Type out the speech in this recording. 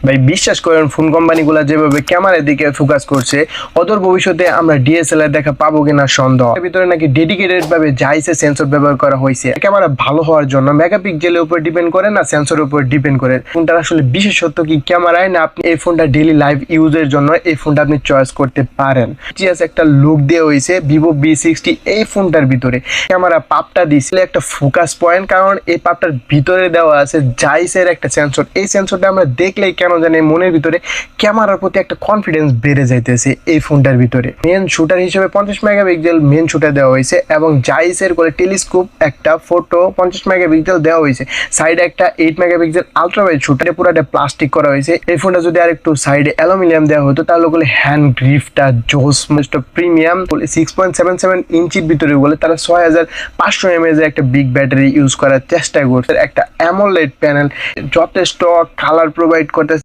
ভাই বিশ্বাস করেন ফোন কোম্পানিগুলো যেভাবে ক্যামেরার দিকে ফোকাস করছে অদূর ভবিষ্যতে আমরা ডিএসএলআর দেখা পাবো কিনা সন্দেহ। এর ভিতরে নাকি ডেডিকেটেড ভাবে জাইসে সেন্সর ব্যবহার করা হয়েছে ক্যামেরা ভালো হওয়ার জন্য। মেগাপিক্সেলের উপর ডিপেন্ড করে না সেন্সরের উপর ডিপেন্ড করে। ফোনটার আসলে বিশেষত্ব কি ক্যামেরায় না আপনি এই ফোনটা ডেইলি লাইভ ইউজের জন্য এই ফোনটা আপনি চয়েস করতে পারেন। জিএস একটা লুক দেওয়া হয়েছে ভিভো V60 এই ফোনটার ভিতরে। ক্যামেরা পাপটা দিছিল একটা ফোকাস পয়েন্ট, কারণ এই পাপটার ভিতরে দেওয়া আছে জাইসের একটা সেন্সর। এই সেন্সরটা আমরা দেখলেই কেন জানি মনের ভিতরে ক্যামেরার প্রতি একটা কনফিডেন্স বেড়ে যাইতেছে এই ফোনটার ভিতরে। মেন শুটার হিসেবে 50 মেগাপিক্সেল মেন শুটার দেওয়া হয়েছে এবং জাইসের করে টেলিস্কোপ একটা ফটো 50 মেগাপিক্সেল দেওয়া হয়েছে। সাইডে একটা 8 মেগাপিক্সেল আলট্রা ওয়াইড শুটারে পুরোটা প্লাস্টিক করা হয়েছে। এই ফোনটা যদি আর একটু সাইডে অ্যালুমিনিয়াম দেওয়া হতো তাহলে বলে হ্যান্ড গ্রিপটা জোস মোস্ট প্রিমিয়াম। 6.77 ইঞ্চির ভিতরে বলে তারা 6500 mAh এর একটা বিগ ব্যাটারি ইউজ করার চেষ্টা করছে। একটা অ্যামোলেড প্যানেল যথেষ্ট কালার প্রোভাইড করতে